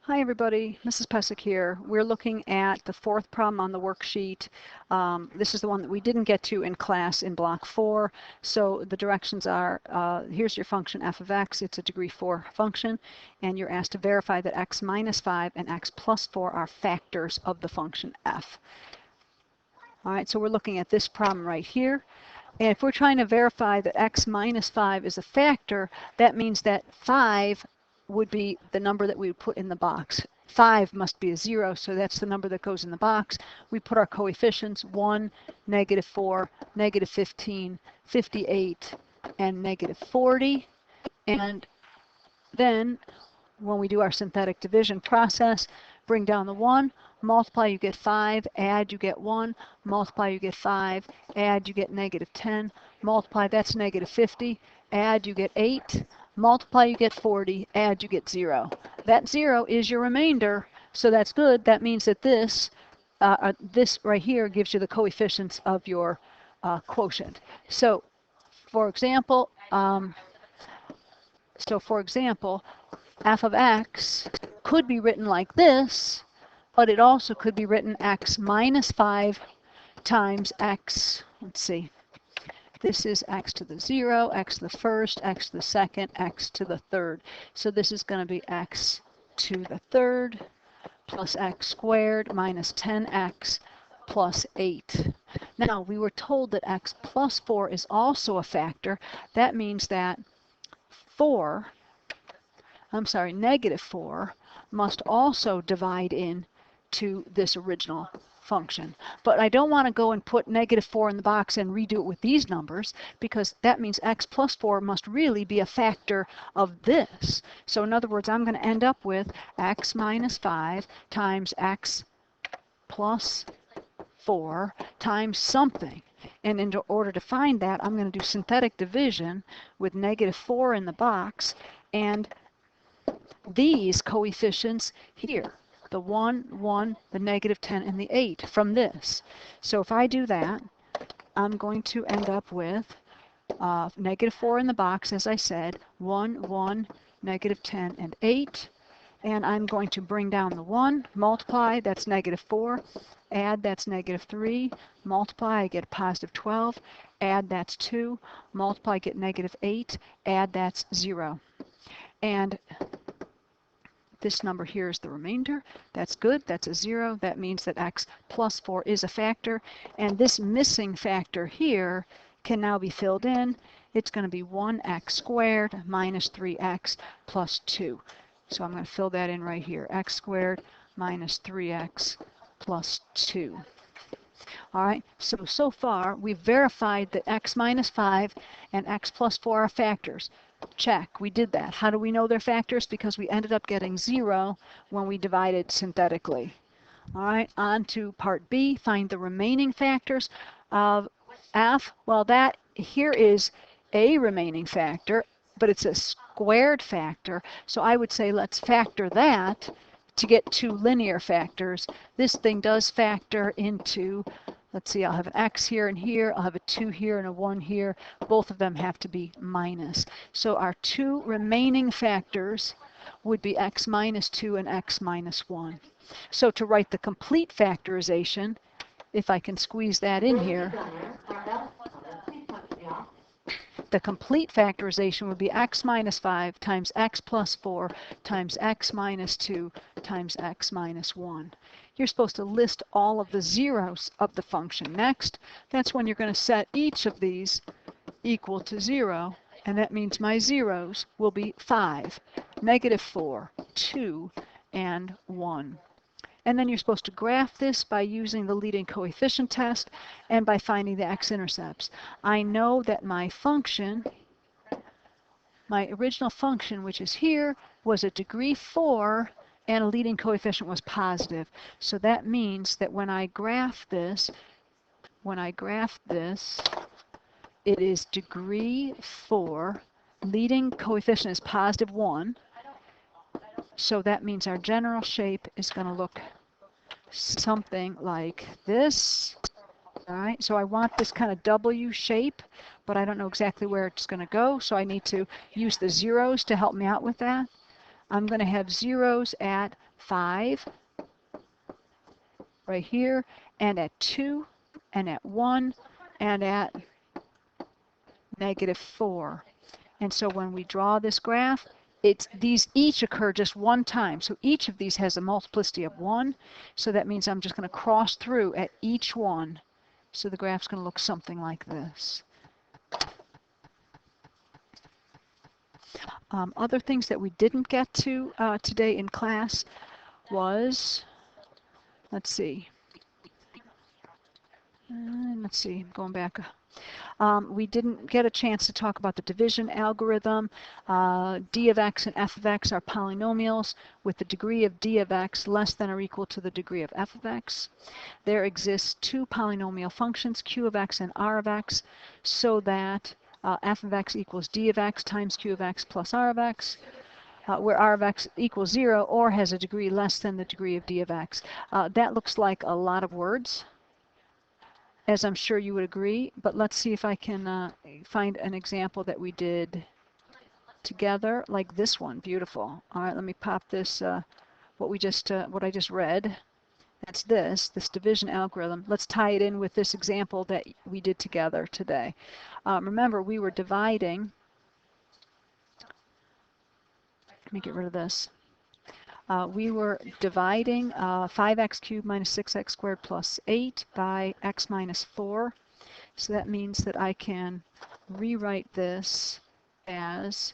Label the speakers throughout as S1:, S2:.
S1: Hi everybody, Mrs. Pesic here. We're looking at the fourth problem on the worksheet. This is the one that we didn't get to in class in block 4. So the directions are, here's your function f of x. It's a degree 4 function, and you're asked to verify that x minus 5 and x plus 4 are factors of the function f. All right, so we're looking at this problem right here. And if we're trying to verify that x minus 5 is a factor, that means that 5 would be the number that we would put in the box. 5 must be a 0, so that's the number that goes in the box. We put our coefficients 1, negative 4, negative 15, 58, and negative 40. And then when we do our synthetic division process, bring down the 1, multiply, you get 5, add, you get 1, multiply, you get 5, add, you get negative 10, multiply, that's negative 50, add, you get 8, multiply, you get 40, add, you get 0. That 0 is your remainder, so that's good. That means that this right here gives you the coefficients of your quotient. So, for example, f of x could be written like this, but it also could be written x minus 5 times x, let's see, this is x to the 0, x to the first, x to the second, x to the third. So this is going to be x to the third plus x squared minus 10x plus 8. Now, we were told that x plus 4 is also a factor. That means that negative 4 must also divide in to this original function. But I don't want to go and put negative 4 in the box and redo it with these numbers, because that means x plus 4 must really be a factor of this. So in other words, I'm going to end up with x minus 5 times x plus 4 times something. And in order to find that, I'm going to do synthetic division with negative 4 in the box and these coefficients here, the 1, 1, the negative 10, and the 8 from this. So if I do that, I'm going to end up with negative 4 in the box, as I said, 1, 1, negative 10, and 8. And I'm going to bring down the 1, multiply, that's negative 4, add, that's negative 3, multiply, I get a positive 12, add, that's 2, multiply, get negative 8, add, that's 0. And this number here is the remainder. That's good. That's a 0. That means that x plus 4 is a factor. And this missing factor here can now be filled in. It's going to be 1x squared minus 3x plus 2. So I'm going to fill that in right here. X squared minus 3x plus 2. All right, so far we've verified that x minus 5 and x plus 4 are factors. Check, we did that. How do we know they're factors? Because we ended up getting 0 when we divided synthetically. All right, on to part B, find the remaining factors of f. Well, that here is a remaining factor, but it's a squared factor. So I would say let's factor that to get 2 linear factors. This thing does factor into, let's see, I'll have an x here and here, I'll have a 2 here and a 1 here. Both of them have to be minus. So our 2 remaining factors would be x minus 2 and x minus 1. So to write the complete factorization, if I can squeeze that in here, the complete factorization would be x minus 5 times x plus 4 times x minus 2 times x minus 1. You're supposed to list all of the zeros of the function. Next, that's when you're going to set each of these equal to 0, and that means my zeros will be 5, negative 4, 2, and 1. And then you're supposed to graph this by using the leading coefficient test and by finding the x-intercepts. I know that my function, my original function, which is here, was a degree 4 and a leading coefficient was positive. So that means that when I graph this, it is degree 4, leading coefficient is positive 1. So that means our general shape is going to look something like this. All right, so I want this kind of W shape, but I don't know exactly where it's going to go, so I need to use the zeros to help me out with that. I'm going to have zeros at 5 right here, and at 2, and at 1, and at -4. And so when we draw this graph, these each occur just one time. So each of these has a multiplicity of 1. So that means I'm just going to cross through at each one. So the graph's going to look something like this. Other things that we didn't get to today in class was, let's see, going back. We didn't get a chance to talk about the division algorithm. D of x and f of x are polynomials with the degree of d of x less than or equal to the degree of f of x. There exist two polynomial functions, q of x and r of x, so that f of x equals d of x times q of x plus r of x, where r of x equals 0 or has a degree less than the degree of d of x. That looks like a lot of words, as I'm sure you would agree, but let's see if I can find an example that we did together, like this one. Beautiful. All right, let me pop this, what I just read. That's this division algorithm. Let's tie it in with this example that we did together today. Remember, we were dividing, let me get rid of this. We were dividing 5x cubed minus 6x squared plus 8 by x minus 4. So that means that I can rewrite this as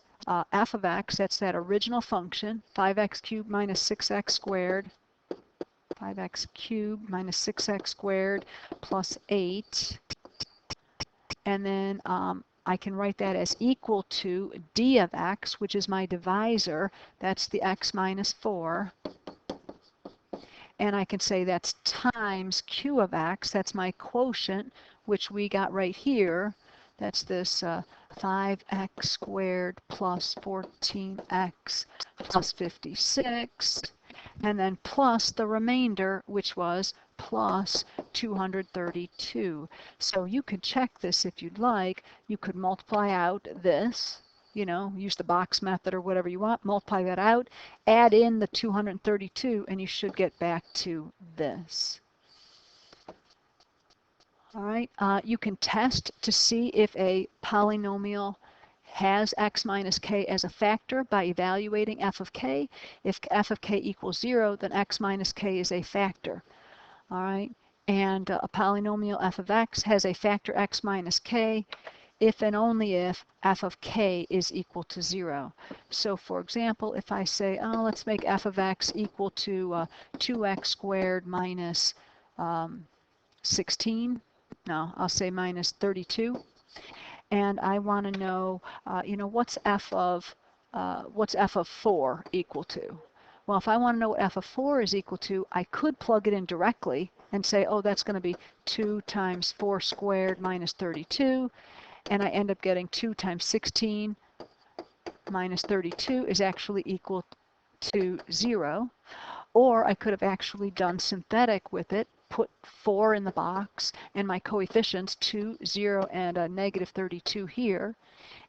S1: f of x, that's that original function, 5x cubed minus 6x squared, 5x cubed minus 6x squared plus 8. And then I can write that as equal to d of x, which is my divisor. That's the x minus 4. And I can say that's times q of x. That's my quotient, which we got right here. That's this 5x squared plus 14x plus 56. And then plus the remainder, which was plus 232. So you could check this if you'd like. You could multiply out this, use the box method or whatever you want, multiply that out, add in the 232, and you should get back to this. All right, you can test to see if a polynomial has x minus k as a factor by evaluating f of k. If f of k equals 0, then x minus k is a factor. All right, and a polynomial f of x has a factor x minus k if and only if f of k is equal to 0. So for example, if I say, let's make f of x equal to 2x squared minus 16. No, I'll say minus 32. And I want to know, what's f of 4 equal to? Well, if I want to know what f of 4 is equal to, I could plug it in directly and say, oh, that's going to be 2 times 4 squared minus 32. And I end up getting 2 times 16 minus 32 is actually equal to 0. Or I could have actually done synthetic with it, put 4 in the box and my coefficients 2, 0, and a negative 32 here,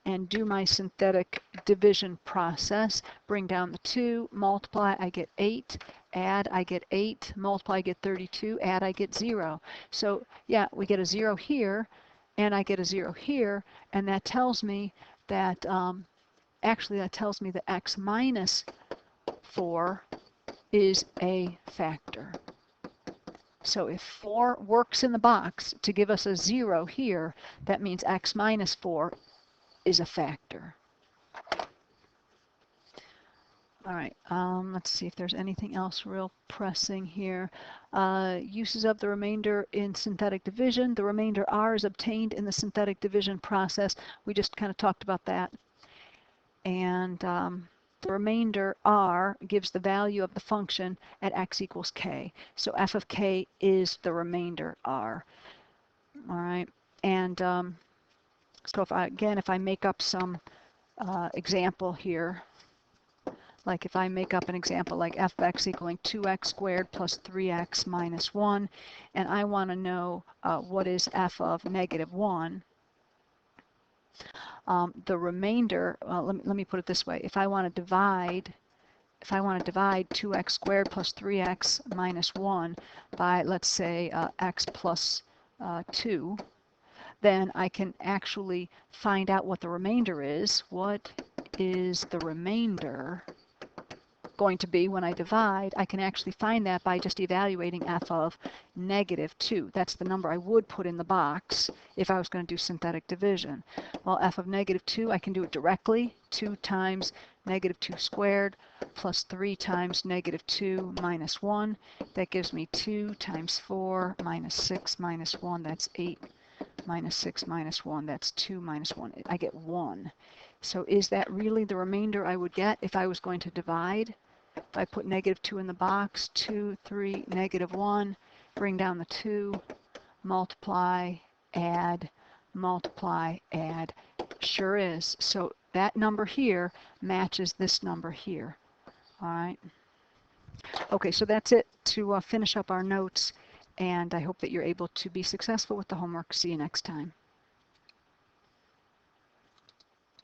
S1: and do my synthetic division process. Bring down the 2, multiply, I get 8, add, I get 8, multiply, I get 32, add, I get 0. So yeah, we get a 0 here, and I get a 0 here, and that tells me that, that tells me that x minus 4 is a factor. So if 4 works in the box to give us a 0 here, that means x minus 4 is a factor. All right, let's see if there's anything else real pressing here. Uses of the remainder in synthetic division. The remainder r is obtained in the synthetic division process. We just kind of talked about that. And the remainder r gives the value of the function at x equals k. So f of k is the remainder r. All right, and so if I make up some example here, like if I make up an example like f of x equaling 2x squared plus 3x minus 1, and I want to know what is f of negative 1, the remainder, let me put it this way. If I want to divide if I want to divide 2x squared plus 3x minus 1 by, let's say, x plus 2, then I can actually find out what the remainder is. What is the remainder going to be when I divide? I can actually find that by just evaluating f of -2. That's the number I would put in the box if I was going to do synthetic division. Well, f of -2, I can do it directly. 2 times -2 squared plus 3 times -2 minus 1. That gives me 2 times 4 minus 6 minus 1. That's 8 minus 6 minus 1. That's 2 minus 1. I get 1. So is that really the remainder I would get if I was going to divide? If I put -2 in the box, 2, 3, -1, bring down the 2, multiply, add, sure is. So that number here matches this number here. All right. Okay, so that's it to finish up our notes, and I hope that you're able to be successful with the homework. See you next time.